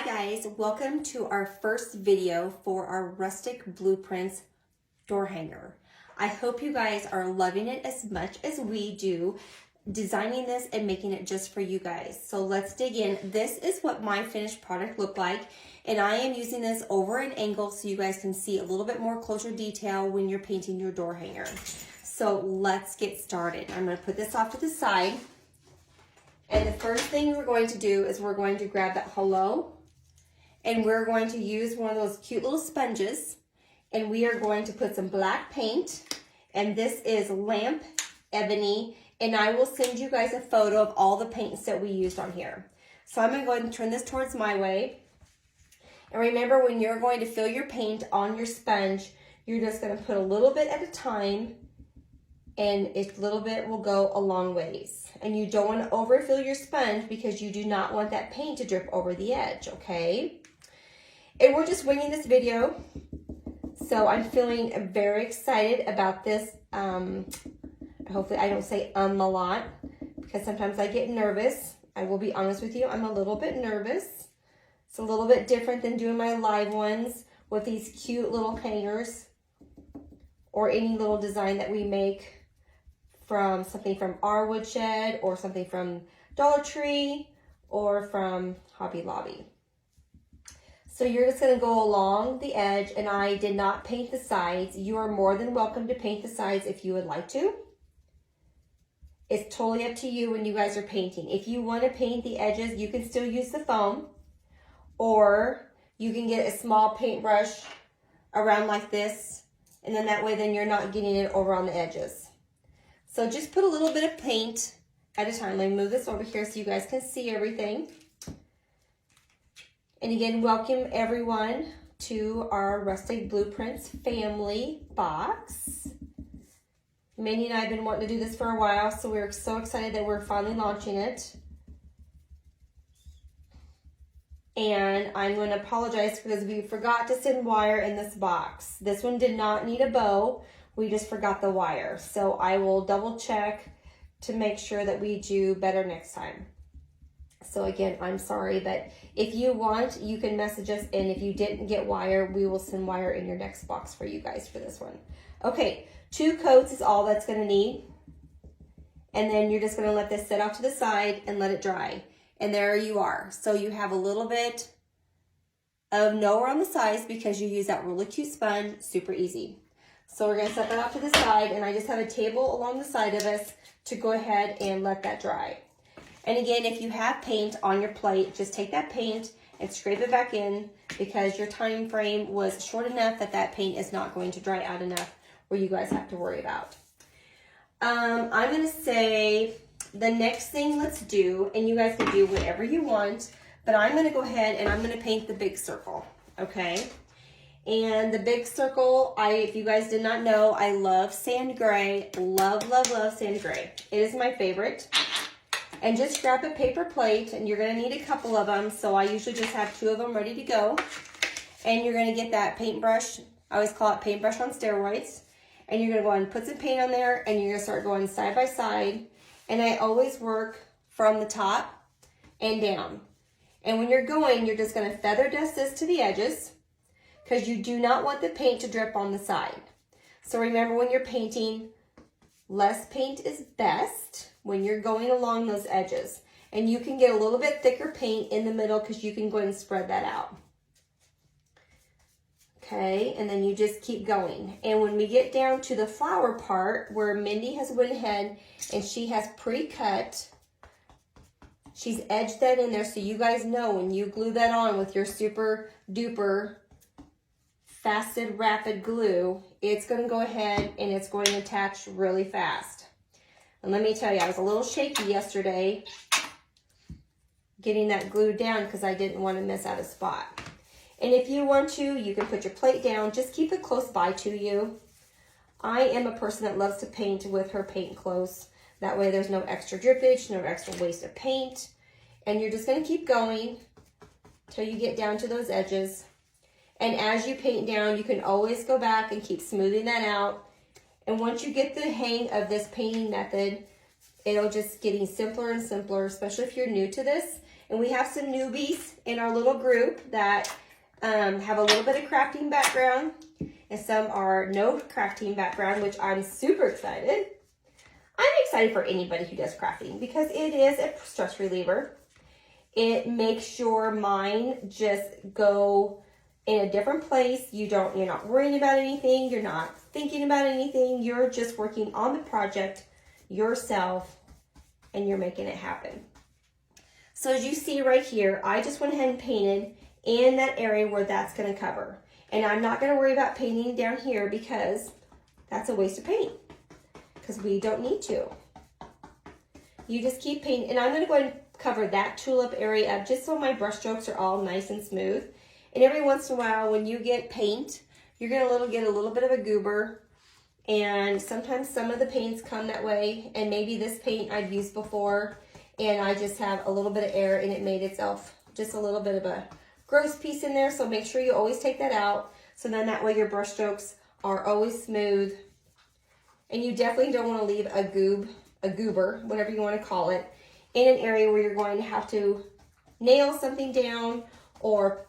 Hi guys, welcome to our first video for our Rustic Blueprints door hanger. I hope you guys are loving it as much as we do, designing this and making it just for you guys. So let's dig in. This is what my finished product looked like, and I am using this over an angle so you guys can see a little bit more closer detail when you're painting your door hanger. So let's get started. I'm going to put this off to the side. And the first thing we're going to do is we're going to grab that hello, and we're going to use one of those cute little sponges, and we are going to put some black paint, and this is lamp ebony, and I will send you guys a photo of all the paints that we used on here. So I'm going to go ahead and turn this towards my way. And remember, when you're going to fill your paint on your sponge, you're just going to put a little bit at a time, and a little bit will go a long ways. And you don't want to overfill your sponge because you do not want that paint to drip over the edge, okay? And we're just winging this video, so I'm feeling very excited about this. Hopefully I don't say a lot because sometimes I get nervous. I will be honest with you, I'm a little bit nervous. It's a little bit different than doing my live ones with these cute little hangers or any little design that we make from something from our woodshed or something from Dollar Tree or from Hobby Lobby. So you're just going to go along the edge, and I did not paint the sides. You are more than welcome to paint the sides if you would like to. It's totally up to you when you guys are painting. If you want to paint the edges, you can still use the foam, or you can get a small paintbrush around like this, and then that way then you're not getting it over on the edges. So just put a little bit of paint at a time. Let me move this over here so you guys can see everything. And again, welcome everyone to our Rustic Blueprints family box. Mandy and I have been wanting to do this for a while, so we're so excited that we're finally launching it. And I'm going to apologize because we forgot to send wire in this box. This one did not need a bow. We just forgot the wire. So I will double check to make sure that we do better next time. So again, I'm sorry, but if you want, you can message us, and if you didn't get wire, we will send wire in your next box for you guys for this one. Okay, 2 coats is all that's going to need. And then you're just going to let this sit off to the side and let it dry. And there you are. So you have a little bit of nowhere on the sides because you use that really cute sponge, super easy. So we're going to set that off to the side, and I just have a table along the side of us to go ahead and let that dry. And again, if you have paint on your plate, just take that paint and scrape it back in because your time frame was short enough that that paint is not going to dry out enough where you guys have to worry about. I'm going to say the next thing let's do, and you guys can do whatever you want, but I'm going to go ahead and I'm going to paint the big circle, okay? And the big circle, if you guys did not know, I love sand gray. Love, love, love sand gray. It is my favorite. And just grab a paper plate, and you're going to need a couple of them, so I usually just have 2 of them ready to go. And you're going to get that paintbrush. I always call it paintbrush on steroids. And you're going to go ahead and put some paint on there, and you're going to start going side by side. And I always work from the top and down. And when you're going, you're just going to feather dust this to the edges because you do not want the paint to drip on the side. So remember, when you're painting, less paint is best when you're going along those edges. And you can get a little bit thicker paint in the middle because you can go ahead and spread that out. Okay, and then you just keep going. And when we get down to the flower part where Mindy has went ahead and she has pre-cut, she's edged that in there so you guys know when you glue that on with your super duper faceted rapid glue, it's going to go ahead and it's going to attach really fast. And let me tell you, I was a little shaky yesterday getting that glued down because I didn't want to miss out a spot. And if you want to, you can put your plate down. Just keep it close by to you. I am a person that loves to paint with her paint close. That way there's no extra drippage, no extra waste of paint. And you're just going to keep going till you get down to those edges. And as you paint down, you can always go back and keep smoothing that out. And once you get the hang of this painting method, it'll just getting simpler and simpler, especially if you're new to this. And we have some newbies in our little group that have a little bit of crafting background, and some are no crafting background, which I'm super excited. I'm excited for anybody who does crafting because it is a stress reliever. It makes your mind just go in a different place. You're not worrying about anything. You're not thinking about anything. You're just working on the project yourself, and you're making it happen. So as you see right here, I just went ahead and painted in that area where that's going to cover. And I'm not going to worry about painting down here because that's a waste of paint, because we don't need to. You just keep painting. And I'm going to go ahead and cover that tulip area up just so my brush strokes are all nice and smooth. And every once in a while when you get paint, you're going to get a little bit of a goober. And sometimes some of the paints come that way, and maybe this paint I've used before and I just have a little bit of air and it made itself just a little bit of a gross piece in there. So make sure you always take that out, so then that way your brush strokes are always smooth. And you definitely don't want to leave a goober, whatever you want to call it, in an area where you're going to have to nail something down or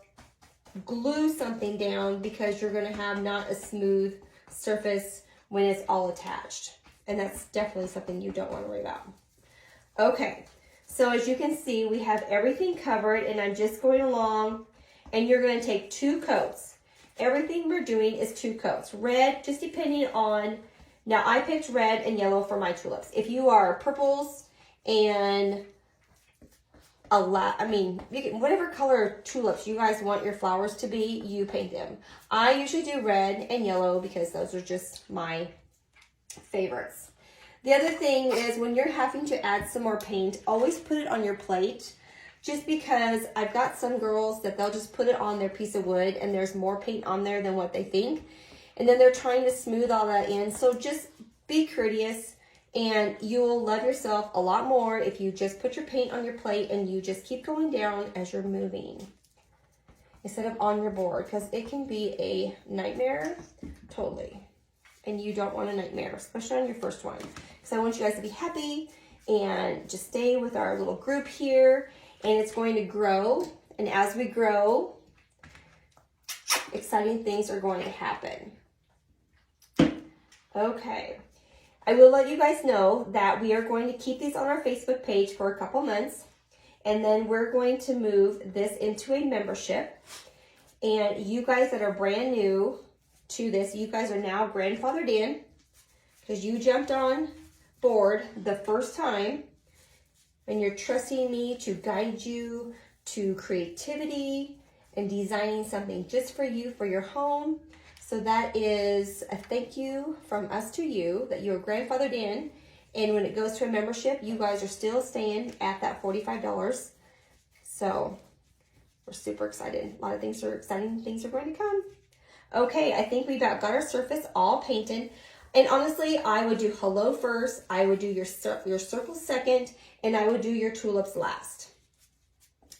glue something down, because you're going to have not a smooth surface when it's all attached. And that's definitely something you don't want to worry about. Okay, so as you can see, we have everything covered, and I'm just going along, and you're going to take 2 coats. Everything we're doing is 2 coats. Red, just depending on, now I picked red and yellow for my tulips. If you are purples and whatever color tulips you guys want your flowers to be, you paint them. I usually do red and yellow because those are just my favorites. The other thing is, when you're having to add some more paint, always put it on your plate, just because I've got some girls that they'll just put it on their piece of wood and there's more paint on there than what they think. And then they're trying to smooth all that in. So just be courteous, and you'll love yourself a lot more if you just put your paint on your plate and you just keep going down as you're moving instead of on your board, because it can be a nightmare, totally. And you don't want a nightmare, especially on your first one. So I want you guys to be happy and just stay with our little group here, and it's going to grow. And as we grow, exciting things are going to happen. Okay. I will let you guys know that we are going to keep these on our Facebook page for a couple months, and then we're going to move this into a membership. And you guys that are brand new to this, you guys are now grandfathered in because you jumped on board the first time, and you're trusting me to guide you to creativity and designing something just for you for your home. So that is a thank you from us to you that you're grandfathered in. And when it goes to a membership, you guys are still staying at that $45. So we're super excited. A lot of things are exciting. Things are going to come. Okay, I think we've got our surface all painted. And honestly, I would do hello first. I would do your circle second. And I would do your tulips last.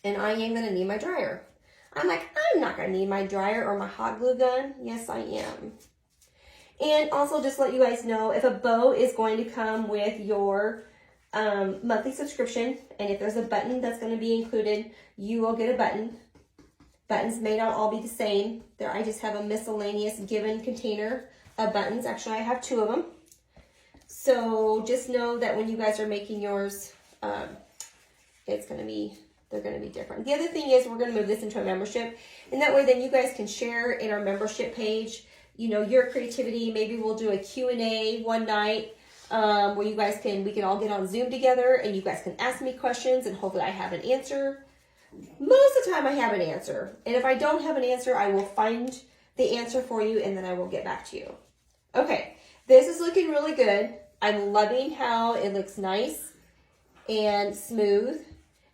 And I am going to need my dryer. I'm like, I'm not going to need my dryer or my hot glue gun. Yes, I am. And also just let you guys know, if a bow is going to come with your monthly subscription, and if there's a button that's going to be included, you will get a button. Buttons may not all be the same. I just have a miscellaneous given container of buttons. Actually, I have 2 of them. So just know that when you guys are making yours, they're going to be different. The other thing is, we're going to move this into a membership, and that way then you guys can share in our membership page, you know, your creativity. Maybe we'll do a Q&A one night where we can all get on Zoom together, and you guys can ask me questions, and hopefully I have an answer. Most of the time I have an answer, and if I don't have an answer, I will find the answer for you, and then I will get back to you. Okay, this is looking really good. I'm loving how it looks nice and smooth.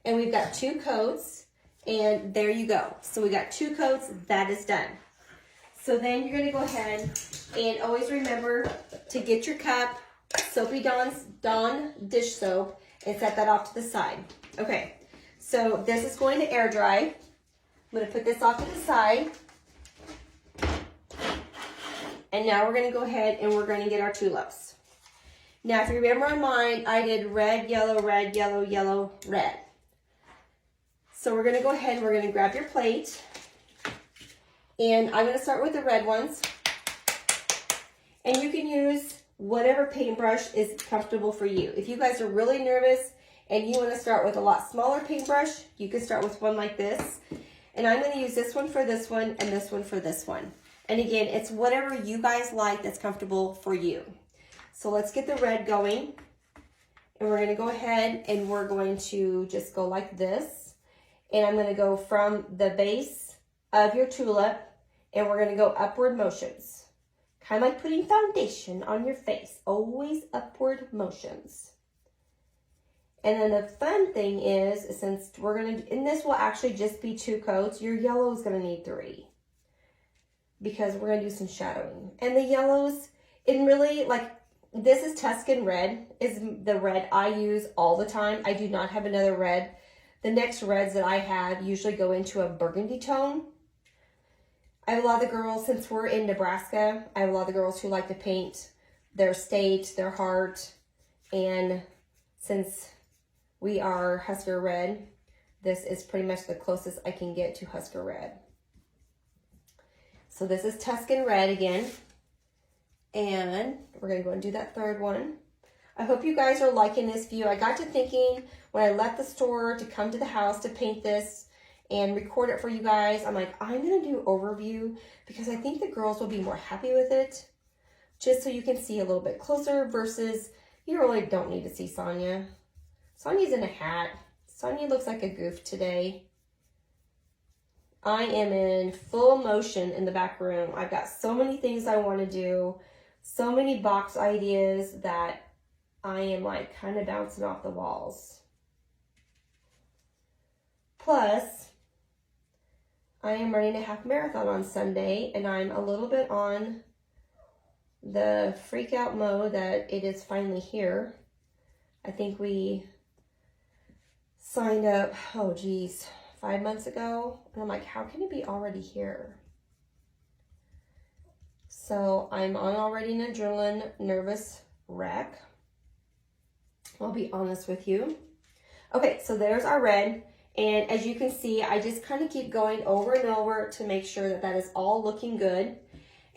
And we've got 2 coats, and there you go. So we got 2 coats, that is done. So then you're gonna go ahead and always remember to get your cup, Soapy Dawn dish soap, and set that off to the side. Okay, so this is going to air dry. I'm gonna put this off to the side. And now we're gonna go ahead and we're gonna get our tulips. Now, if you remember on mine, I did red, yellow, red, yellow, yellow, red. So we're gonna go ahead and we're gonna grab your plate. And I'm gonna start with the red ones. And you can use whatever paintbrush is comfortable for you. If you guys are really nervous and you wanna start with a lot smaller paintbrush, you can start with one like this. And I'm gonna use this one for this one and this one for this one. And again, it's whatever you guys like that's comfortable for you. So let's get the red going. And we're gonna go ahead and we're going to just go like this. And I'm gonna go from the base of your tulip and we're gonna go upward motions. Kind of like putting foundation on your face, always upward motions. And then the fun thing is, since we're gonna, and this will actually just be 2 coats, your yellow is gonna need 3. Because we're gonna do some shadowing. And the yellows, and really like, this is Tuscan red, is the red I use all the time. I do not have another red. The next reds that I have usually go into a burgundy tone. I have a lot of the girls, since we're in Nebraska, I have a lot of the girls who like to paint their state, their heart, and since we are Husker Red, this is pretty much the closest I can get to Husker Red. So this is Tuscan Red again, and we're gonna go and do that third one. I hope you guys are liking this view. I got to thinking when I left the store to come to the house to paint this and record it for you guys. I'm like, I'm gonna do overview because I think the girls will be more happy with it, just so you can see a little bit closer versus you really don't need to see Sonia. Sonia's in a hat. Sonia looks like a goof today. I am in full motion in the back room. I've got so many things I want to do, so many box ideas that I am like kind of bouncing off the walls. Plus, I am running a half marathon on Sunday, and I'm a little bit on the freak out mode that it is finally here. I think we signed up, oh geez, 5 months ago. And I'm like, how can it be already here? So I'm on already an adrenaline nervous wreck. I'll be honest with you. Okay, so there's our red. And as you can see, I just kind of keep going over and over to make sure that that is all looking good.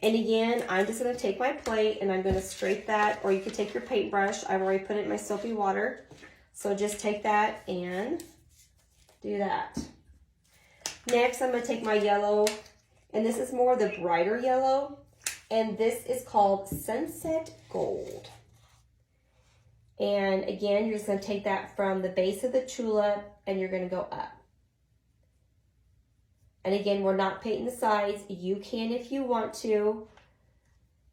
And again, I'm just going to take my plate and I'm going to scrape that, or you could take your paintbrush. I've already put it in my soapy water. So just take that and do that. Next, I'm going to take my yellow, and this is more the brighter yellow, and this is called Sunset Gold. And again, you're just going to take that from the base of the tulip and you're going to go up. And again, we're not painting the sides. You can if you want to.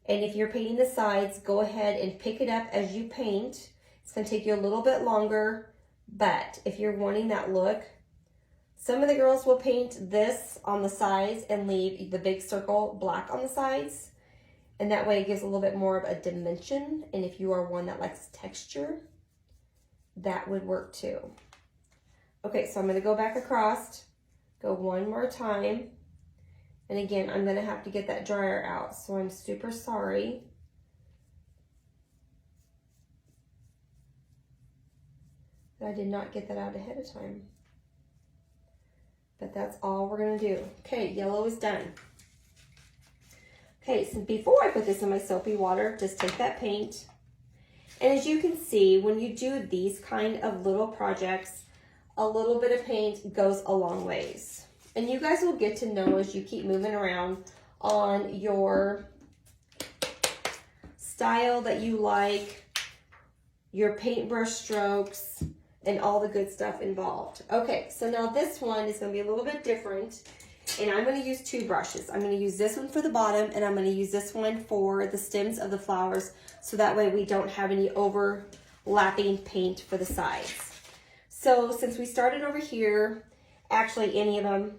And if you're painting the sides, go ahead and pick it up as you paint. It's going to take you a little bit longer, but if you're wanting that look, some of the girls will paint this on the sides and leave the big circle black on the sides. And that way it gives a little bit more of a dimension. And if you are one that likes texture, that would work too. Okay, so I'm going to go back across, go one more time. And again, I'm going to have to get that dryer out. So I'm super sorry. I did not get that out ahead of time. But that's all we're going to do. Okay, yellow is done. Okay, so before I put this in my soapy water, just take that paint. And as you can see, when you do these kind of little projects, a little bit of paint goes a long ways. And you guys will get to know as you keep moving around on your style that you like, your paintbrush strokes, and all the good stuff involved. Okay, so now this one is going to be a little bit different. And I'm going to use 2 brushes. I'm going to use this one for the bottom, and I'm going to use this one for the stems of the flowers, so that way we don't have any overlapping paint for the sides. So since we started over here, actually any of them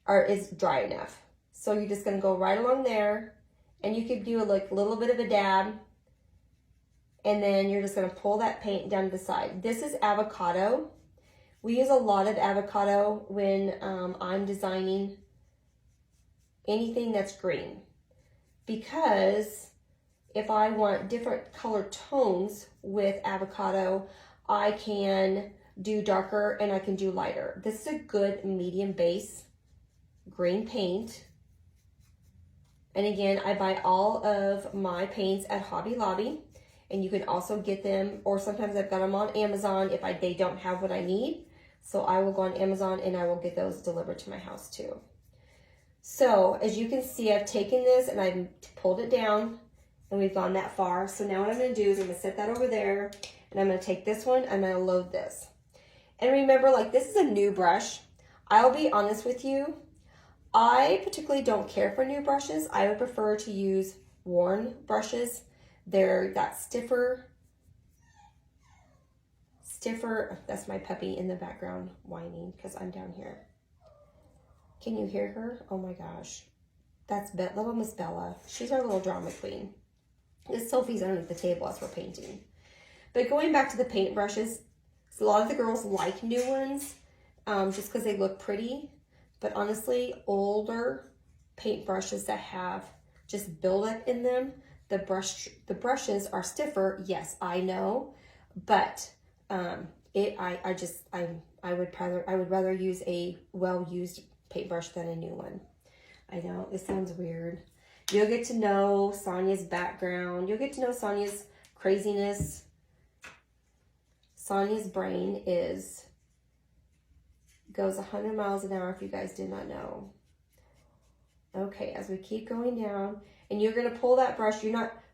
is dry enough. So you're just going to go right along there, and you could do like a little bit of a dab, and then you're just going to pull that paint down to the side. This is avocado. We use a lot of avocado when I'm designing anything that's green, because if I want different color tones with avocado, I can do darker and I can do lighter. This is a good medium base green paint. And again, I buy all of my paints at Hobby Lobby, and you can also get them, or sometimes I've got them on Amazon if they don't have what I need. So I will go on Amazon and I will get those delivered to my house too. So as you can see, I've taken this and I've pulled it down and we've gone that far. So now what I'm gonna do is I'm gonna set that over there and I'm gonna take this one, I'm gonna load this. And remember, like, this is a new brush. I'll be honest with you, I particularly don't care for new brushes. I would prefer to use worn brushes. They're that stiffer, that's my puppy in the background whining because I'm down here. Can you hear her? Oh my gosh. That's little Miss Bella. She's our little drama queen. This Sophie's underneath the table as we're painting. But going back to the paint brushes, so a lot of the girls like new ones just because they look pretty. But honestly, older paint brushes that have just buildup in them, the brushes are stiffer. Yes, I know, but I would rather use a well-used paintbrush than a new one. I know it sounds weird. You'll get to know Sonia's background. You'll get to know Sonia's craziness. Sonia's brain goes 100 miles an hour if you guys did not know. Okay, as we keep going down, and you're gonna pull that brush,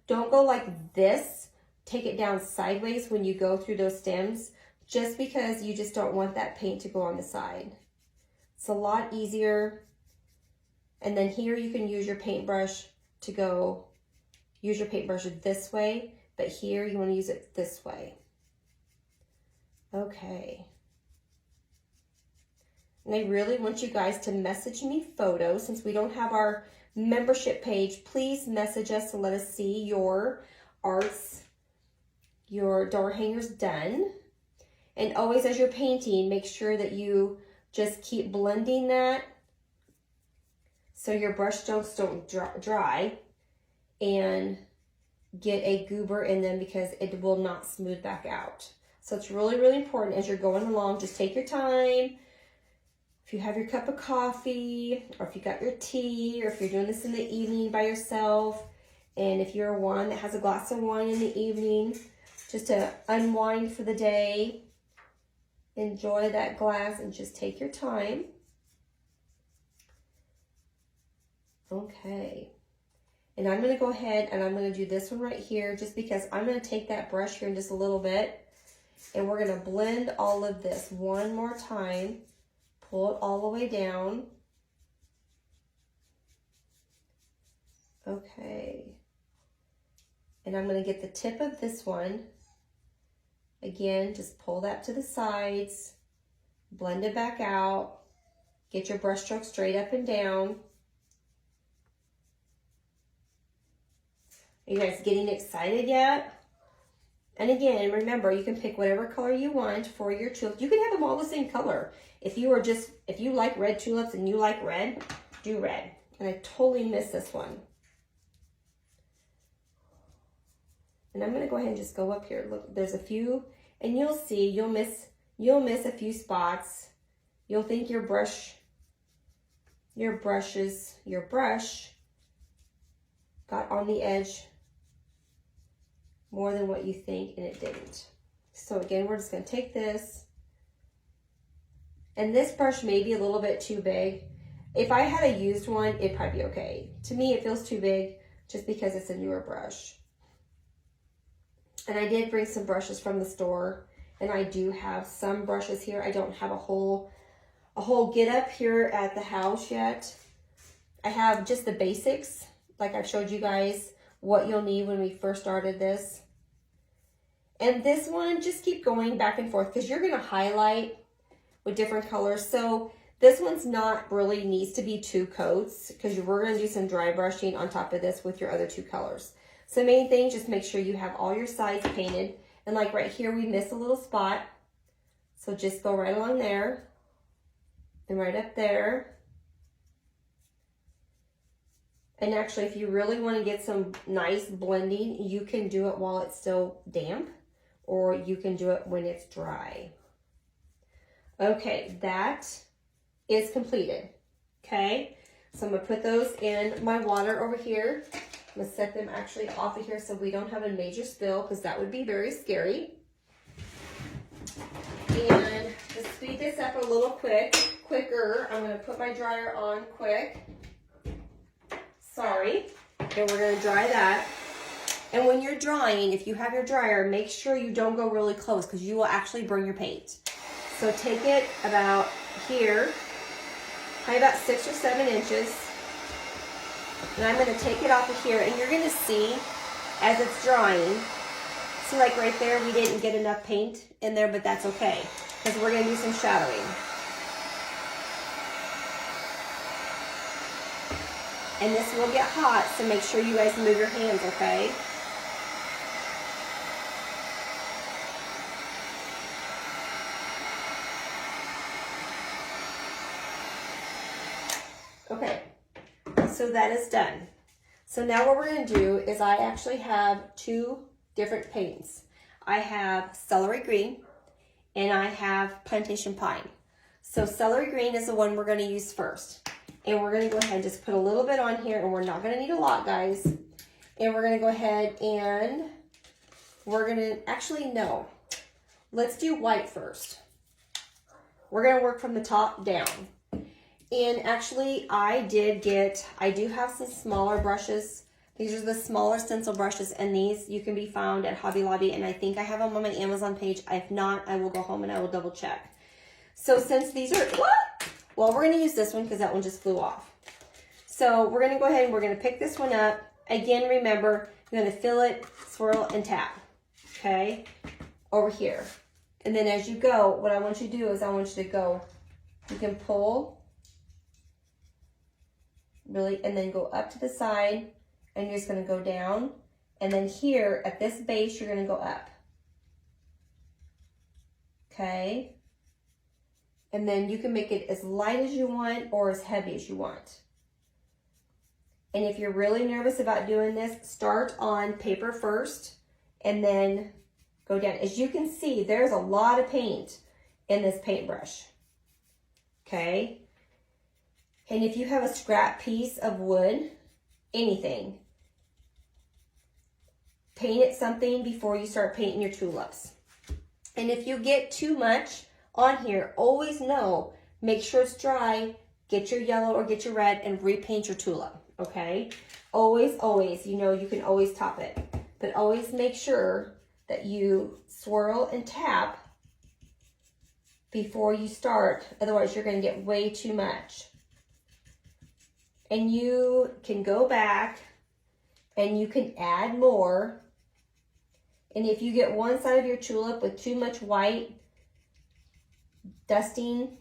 don't go like this, take it down sideways when you go through those stems, just because you just don't want that paint to go on the side. It's a lot easier. And then here you can use your paintbrush use your paintbrush this way, but here you wanna use it this way. Okay. And I really want you guys to message me photos. Since we don't have our membership page, please message us to let us see your arts, your door hangers done. And always as you're painting, make sure that you just keep blending that so your brush strokes don't dry and get a goober in them, because it will not smooth back out. So it's really, really important as you're going along, just take your time. If you have your cup of coffee, or if you got your tea, or if you're doing this in the evening by yourself, and if you're one that has a glass of wine in the evening, just to unwind for the day, enjoy that glass and just take your time. Okay. And I'm going to go ahead and I'm going to do this one right here, just because I'm going to take that brush here in just a little bit, and we're going to blend all of this one more time. Pull it all the way down. Okay. And I'm going to get the tip of this one. Again, just pull that to the sides, blend it back out, get your brush stroke straight up and down. Are you guys getting excited yet? And again, remember, you can pick whatever color you want for your tulips. You can have them all the same color. If you like red tulips and you like red, do red. And I totally missed this one. And I'm going to go ahead and just go up here. Look, there's a few, and you'll see, you'll miss a few spots. You'll think your brush got on the edge more than what you think, and it didn't. So again, we're just going to take this. And this brush may be a little bit too big. If I had a used one, it'd probably be okay. To me, it feels too big just because it's a newer brush. And I did bring some brushes from the store, and I do have some brushes here. I don't have a whole get up here at the house yet. I have just the basics, like I've showed you guys what you'll need when we first started this. And this one, just keep going back and forth because you're going to highlight with different colors. So this one's not really needs to be 2 coats, because we're going to do some dry brushing on top of this with your other 2 colors. So main thing, just make sure you have all your sides painted. And like right here, we missed a little spot. So just go right along there and right up there. And actually, if you really want to get some nice blending, you can do it while it's still damp, or you can do it when it's dry. Okay, that is completed. Okay, so I'm gonna put those in my water over here. I'm gonna set them actually off of here so we don't have a major spill, because that would be very scary. And to speed this up a little quicker, I'm gonna put my dryer on quick. Sorry. And we're gonna dry that. And when you're drying, if you have your dryer, make sure you don't go really close, because you will actually burn your paint. So take it about here, probably about 6 or 7 inches. And I'm gonna take it off of here, and you're gonna see as it's drying, see like right there, we didn't get enough paint in there, but that's okay, because we're gonna do some shadowing. And this will get hot, so make sure you guys move your hands, okay? Okay, so that is done. So now what we're gonna do is I actually have 2 different paints. I have celery green and I have plantation pine. So celery green is the one we're gonna use first. And we're gonna go ahead and just put a little bit on here, and we're not gonna need a lot, guys. And we're gonna go ahead and we're gonna, actually no, let's do white first. We're gonna work from the top down. And actually I do have some smaller brushes. These are the smaller stencil brushes, and these you can be found at Hobby Lobby, and I think I have them on my Amazon page. If not, I will go home and I will double check. So since these are, what? Well, we're gonna use this one because that one just flew off. So we're gonna go ahead and we're gonna pick this one up. Again, remember, you're gonna fill it, swirl, and tap, okay? Over here. And then as you go, what I want you to do is I want you to go, you can pull, really, and then go up to the side, and you're just gonna go down. And then here at this base, you're gonna go up. Okay? And then you can make it as light as you want or as heavy as you want. And if you're really nervous about doing this, start on paper first and then go down. As you can see, there's a lot of paint in this paintbrush. Okay? And if you have a scrap piece of wood, anything, paint it something before you start painting your tulips. And if you get too much on here, always know, make sure it's dry, get your yellow or get your red and repaint your tulip, okay? Always, always, you know, you can always top it, but always make sure that you swirl and tap before you start, otherwise you're gonna get way too much. And you can go back and you can add more. And if you get one side of your tulip with too much white, dusting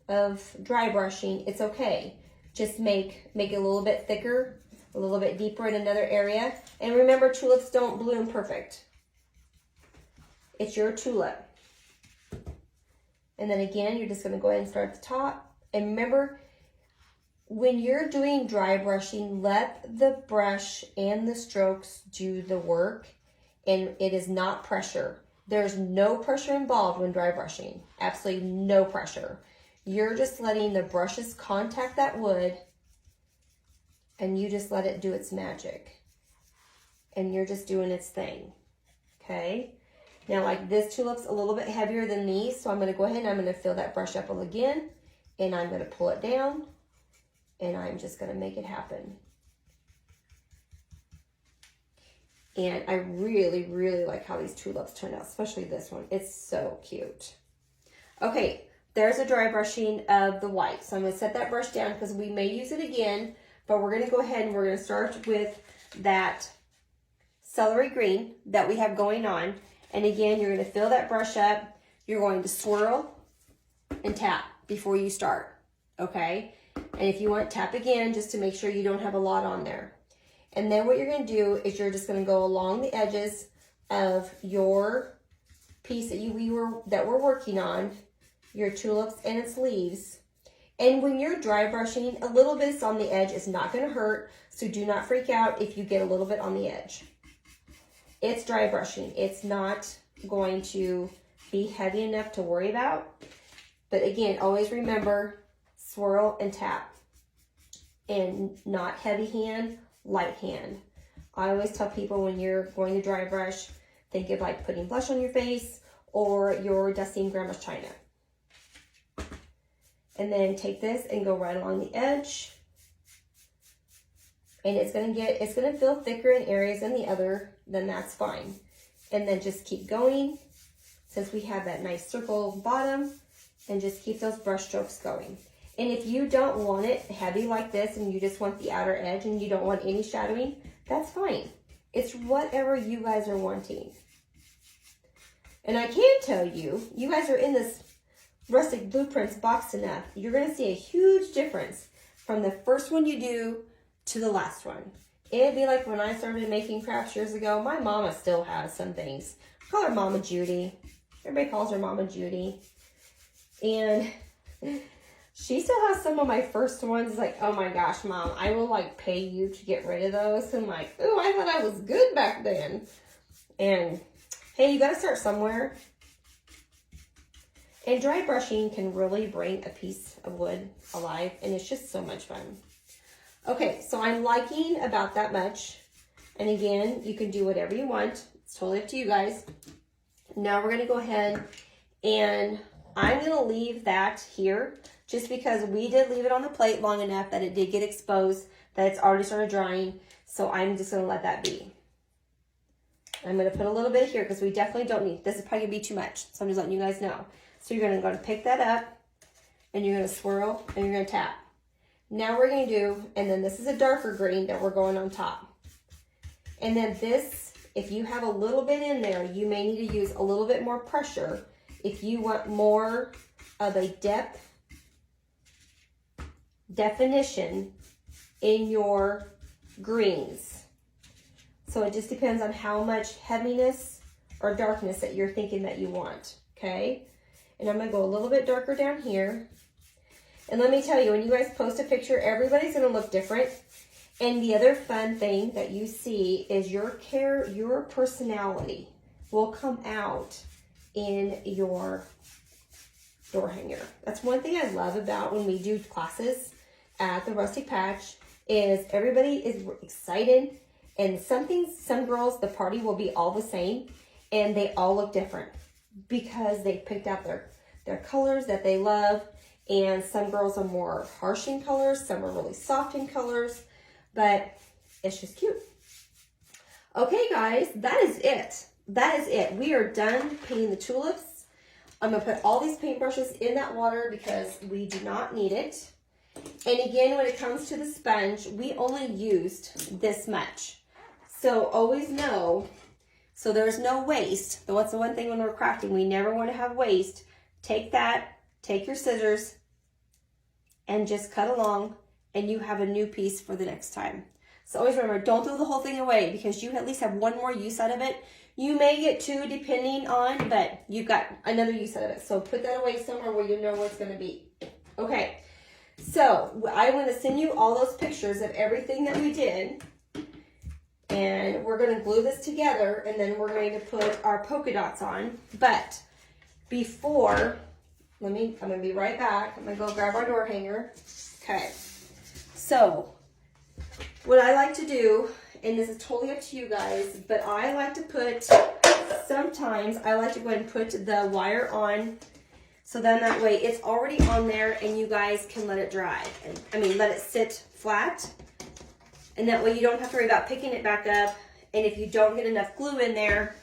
of dry brushing, it's okay. Just make it a little bit thicker, a little bit deeper in another area. And remember, tulips don't bloom perfect. It's your tulip. And then again, you're just gonna go ahead and start at the top. And remember, when you're doing dry brushing, let the brush and the strokes do the work, and it is not pressure. There's no pressure involved when dry brushing. Absolutely no pressure. You're just letting the brushes contact that wood, and you just let it do its magic. And you're just doing its thing, okay? Now, like this tulip's a little bit heavier than these, so I'm gonna go ahead and I'm gonna fill that brush up again, and I'm gonna pull it down, and I'm just gonna make it happen. And I really, really like how these tulips turned out, especially this one. It's so cute. Okay, there's a dry brushing of the white. So I'm gonna set that brush down because we may use it again, but we're gonna go ahead and we're gonna start with that celery green that we have going on. And again, you're gonna fill that brush up. You're going to swirl and tap before you start, okay? And if you want, tap again just to make sure you don't have a lot on there. And then what you're going to do is you're just going to go along the edges of your piece that we're working on, your tulips and its leaves. And when you're dry brushing, a little bit on the edge is not going to hurt, so do not freak out if you get a little bit on the edge. It's dry brushing. It's not going to be heavy enough to worry about. But again, always remember, swirl and tap. And not heavy hand, light hand. I always tell people when you're going to dry brush, think of like putting blush on your face or you're dusting grandma's china. And then take this and go right along the edge. And it's gonna feel thicker in areas than the other, then that's fine. And then just keep going, since we have that nice circle bottom, and just keep those brush strokes going. And if you don't want it heavy like this and you just want the outer edge and you don't want any shadowing, that's fine. It's whatever you guys are wanting. And I can tell you, you guys are in this Rustic Blueprints box enough, you're going to see a huge difference from the first one you do to the last one. It'd be like when I started making crafts years ago. My mama still has some things. I call her Mama Judy. Everybody calls her Mama Judy. And she still has some of my first ones. Like, oh my gosh, Mom, I will like pay you to get rid of those. And I'm like, oh, I thought I was good back then. And hey, you got to start somewhere. And dry brushing can really bring a piece of wood alive, and it's just so much fun. Okay, so I'm liking about that much. And again, you can do whatever you want. It's totally up to you guys. Now we're going to go ahead and I'm going to leave that here just because we did leave it on the plate long enough that it did get exposed, that it's already started drying. So I'm just going to let that be. I'm going to put a little bit here because we definitely don't need, this is probably going to be too much. So I'm just letting you guys know. So you're going to pick that up and you're going to swirl and you're going to tap. Now we're going to do, and then this is a darker green that we're going on top. And then this, if you have a little bit in there, you may need to use a little bit more pressure if you want more of a definition in your greens. So it just depends on how much heaviness or darkness that you're thinking that you want, okay? And I'm gonna go a little bit darker down here. And let me tell you, when you guys post a picture, everybody's gonna look different. And the other fun thing that you see is your personality will come out in your door hanger. That's one thing I love about when we do classes at the Rustic Patch is everybody is excited, and some girls, the party will be all the same and they all look different because they picked out their colors that they love. And some girls are more harsh in colors, some are really soft in colors, but it's just cute. Okay, guys, that is it. That is it. We are done painting the tulips. I'm going to put all these paintbrushes in that water because we do not need it. And again, when it comes to the sponge, we only used this much. So always know, so there's no waste. So what's the one thing when we're crafting? We never want to have waste. Take that, take your scissors, and just cut along, and you have a new piece for the next time. So always remember, don't throw the whole thing away because you at least have one more use out of it. You may get two depending on, but you've got another use out of it. So put that away somewhere where you know where it's going to be. Okay, so I want to send you all those pictures of everything that we did. And we're going to glue this together, and then we're going to put our polka dots on. But before, I'm going to be right back. I'm going to go grab our door hanger. Okay, so what I like to do, and this is totally up to you guys, but I like to put, sometimes I like to go ahead and put the wire on, so then that way it's already on there and you guys can let it dry. Let it sit flat, and that way you don't have to worry about picking it back up. And if you don't get enough glue in there,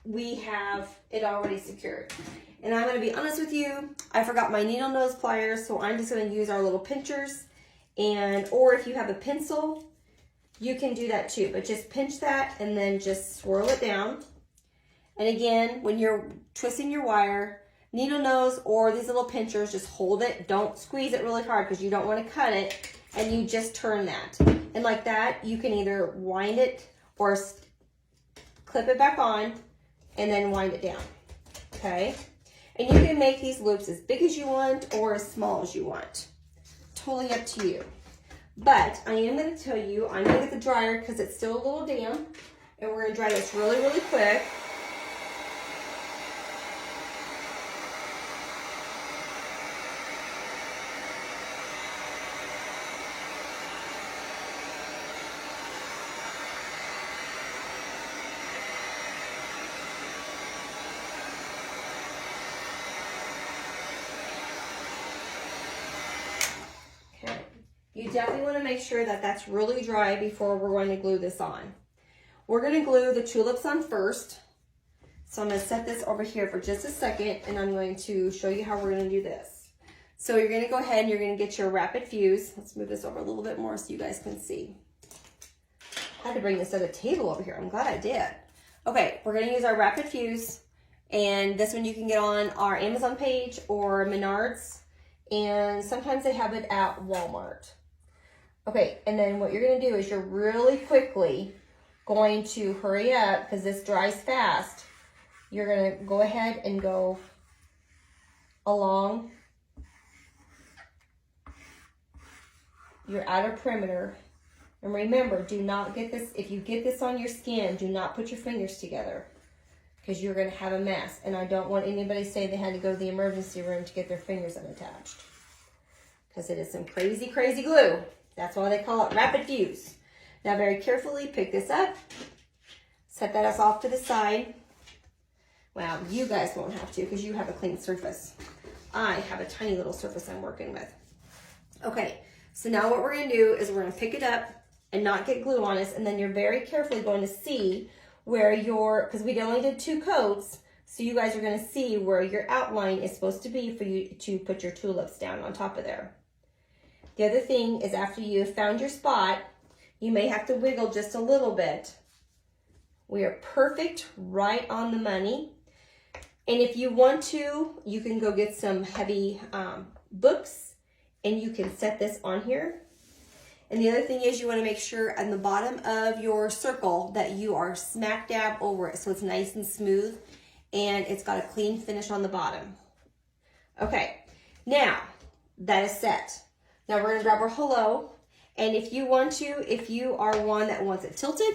we have it already secured. And I'm going to be honest with you, I forgot my needle nose pliers, so I'm just going to use our little pinchers. Or if you have a pencil, you can do that too, but just pinch that and then just swirl it down. And again, when you're twisting your wire, needle nose or these little pinchers, just hold it. Don't squeeze it really hard because you don't want to cut it, and you just turn that. And like that, you can either wind it or clip it back on and then wind it down, okay? And you can make these loops as big as you want or as small as you want. Totally up to you. But I am going to tell you, I'm going to get the dryer because it's still a little damp. And we're going to dry this really, really quick. You definitely want to make sure that that's really dry before we're going to glue this on. We're going to glue the tulips on first. So I'm going to set this over here for just a second and I'm going to show you how we're going to do this. So you're going to go ahead and you're going to get your rapid fuse. Let's move this over a little bit more so you guys can see. I had to bring this other table over here. I'm glad I did. Okay, we're going to use our rapid fuse. And this one you can get on our Amazon page or Menards. And sometimes they have it at Walmart. Okay, and then what you're going to do is you're really quickly going to hurry up because this dries fast. You're going to go ahead and go along your outer perimeter. And remember, do not get this, if you get this on your skin, do not put your fingers together because you're going to have a mess. And I don't want anybody to say they had to go to the emergency room to get their fingers unattached because it is some crazy, crazy glue. That's why they call it rapid fuse. Now very carefully pick this up, set that off to the side. Well, you guys won't have to because you have a clean surface. I have a tiny little surface I'm working with. Okay, so now what we're gonna do is we're gonna pick it up and not get glue on us, and then you're very carefully going to see where because we only did 2 coats, so you guys are gonna see where your outline is supposed to be for you to put your tulips down on top of there. The other thing is after you've found your spot, you may have to wiggle just a little bit. We are perfect, right on the money. And if you want to, you can go get some heavy books and you can set this on here. And the other thing is you want to make sure on the bottom of your circle that you are smack dab over it so it's nice and smooth and it's got a clean finish on the bottom. Okay, now that is set. Now we're going to grab our hello, and if you want to, if you are one that wants it tilted,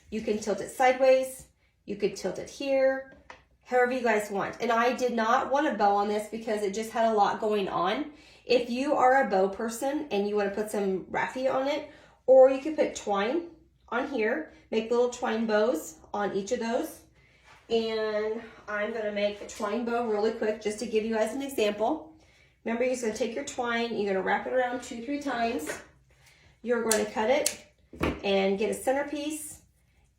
you can tilt it sideways, you could tilt it here, however you guys want. And I did not want a bow on this because it just had a lot going on. If you are a bow person and you want to put some raffia on it, or you could put twine on here, make little twine bows on each of those. And I'm going to make a twine bow really quick just to give you guys an example. Remember, you're just going to take your twine, you're going to wrap it around 2-3 times. You're going to cut it and get a centerpiece,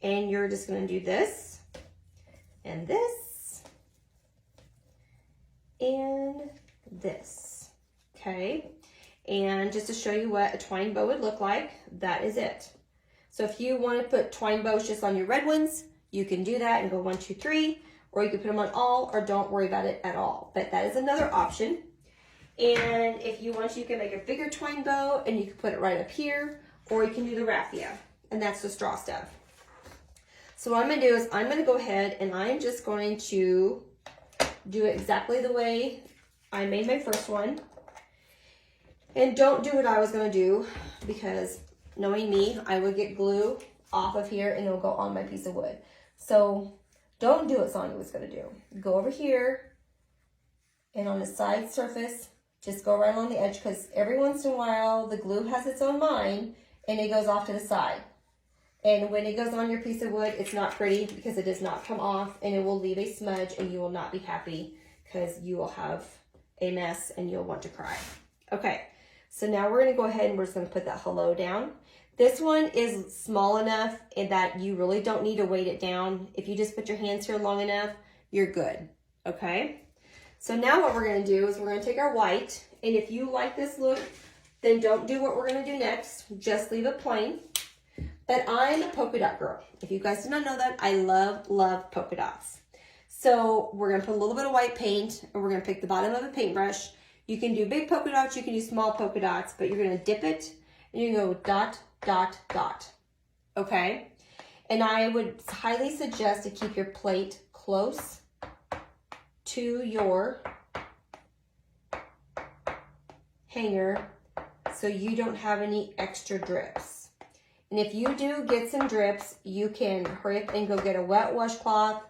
and you're just going to do this, and this, and this, okay? And just to show you what a twine bow would look like, that is it. So if you want to put twine bows just on your red ones, you can do that and go 1, 2, 3, or you can put them on all, or don't worry about it at all. But that is another option. And if you want, you can make a bigger twine bow and you can put it right up here, or you can do the raffia, and that's the straw stuff. So what I'm going to do is I'm going to go ahead and I'm just going to do it exactly the way I made my first one. And don't do what I was going to do because knowing me, I would get glue off of here and it'll go on my piece of wood. So don't do what Sonia was going to do. Go over here and on the side surface, just go right along the edge because every once in a while the glue has its own mind and it goes off to the side. And when it goes on your piece of wood, it's not pretty because it does not come off and it will leave a smudge and you will not be happy because you will have a mess and you'll want to cry. Okay, so now we're going to go ahead and we're just going to put that hello down. This one is small enough that you really don't need to weight it down. If you just put your hands here long enough, you're good, okay? So now what we're going to do is we're going to take our white, and if you like this look, then don't do what we're going to do next. Just leave it plain. But I'm a polka dot girl. If you guys do not know that, I love polka dots. So we're going to put a little bit of white paint, and we're going to pick the bottom of a paintbrush. You can do big polka dots, you can do small polka dots, but you're going to dip it, and you can go dot, dot, dot. Okay? And I would highly suggest to keep your plate close to your hanger so you don't have any extra drips. And if you do get some drips, you can hurry up and go get a wet washcloth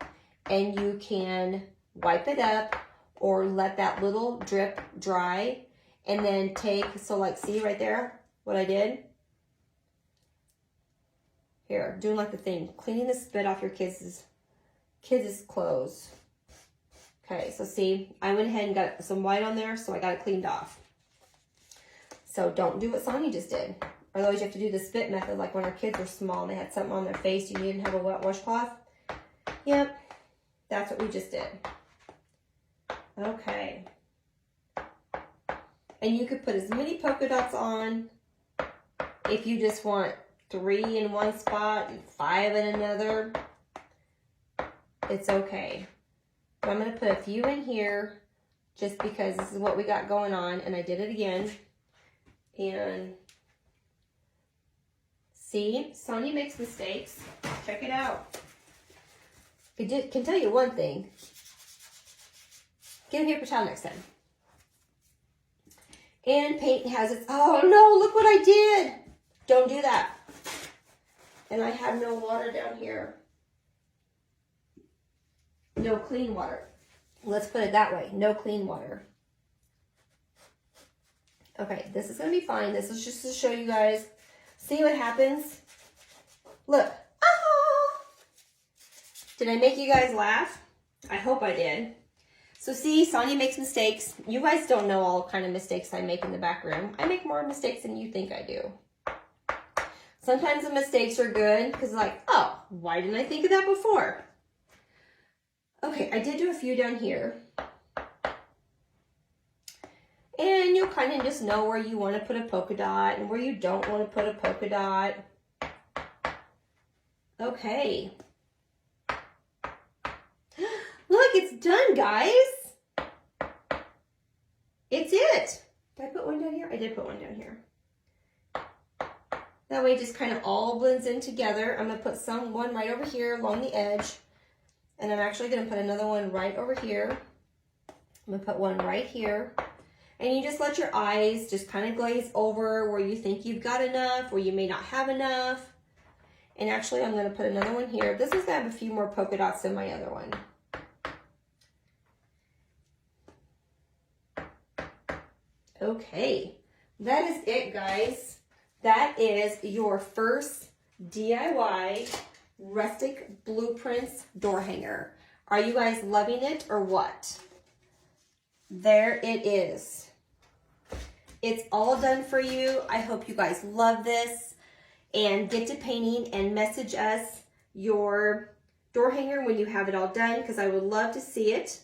and you can wipe it up or let that little drip dry and then take, so like see right there what I did? Here, doing like the thing, cleaning the spit off your kids' clothes. Okay, so see, I went ahead and got some white on there, so I got it cleaned off. So don't do what Sonny just did. Otherwise you have to do the spit method, like when our kids were small and they had something on their face, you didn't have a wet washcloth. Yep, that's what we just did. Okay. And you could put as many polka dots on if you just want 3 in one spot and 5 in another. It's okay. But I'm going to put a few in here just because this is what we got going on, and I did it again. And see, Sonia makes mistakes. Check it out. I can tell you one thing. Get a paper towel next time. And paint has its, oh no, look what I did. Don't do that. And I have no water down here. No clean water. Let's put it that way. No clean water. Okay, this is going to be fine. This is just to show you guys. See what happens? Look. Ah! Did I make you guys laugh? I hope I did. So see, Sonia makes mistakes. You guys don't know all kind of mistakes I make in the back room. I make more mistakes than you think I do. Sometimes the mistakes are good because like, oh, why didn't I think of that before? Okay, I did do a few down here. And you'll kind of just know where you want to put a polka dot and where you don't want to put a polka dot. Okay. Look, it's done, guys. It's it. Did I put one down here? I did put one down here. That way it just kind of all blends in together. I'm going to put one right over here along the edge. And I'm actually going to put another one right over here. I'm going to put one right here. And you just let your eyes just kind of glaze over where you think you've got enough, where you may not have enough. And actually, I'm going to put another one here. This is going to have a few more polka dots than my other one. Okay, that is it, guys. That is your first DIY Rustic Blueprints door hanger. Are you guys loving it or what? There it is. It's all done for you. I hope you guys love this and get to painting and message us your door hanger when you have it all done because I would love to see it.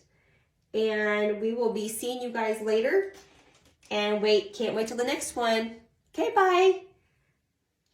And we will be seeing you guys later. And can't wait till the next one. Okay, bye.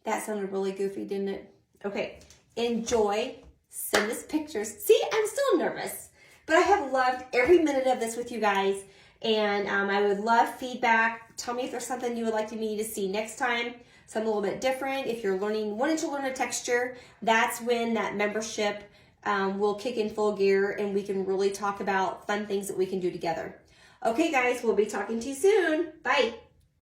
That sounded really goofy, didn't it? Okay, enjoy. Send us pictures. See, I'm still nervous. But I have loved every minute of this with you guys. And I would love feedback. Tell me if there's something you would like me to see next time. Something a little bit different. If you're wanting to learn a texture, that's when that membership will kick in full gear and we can really talk about fun things that we can do together. Okay, guys, we'll be talking to you soon. Bye.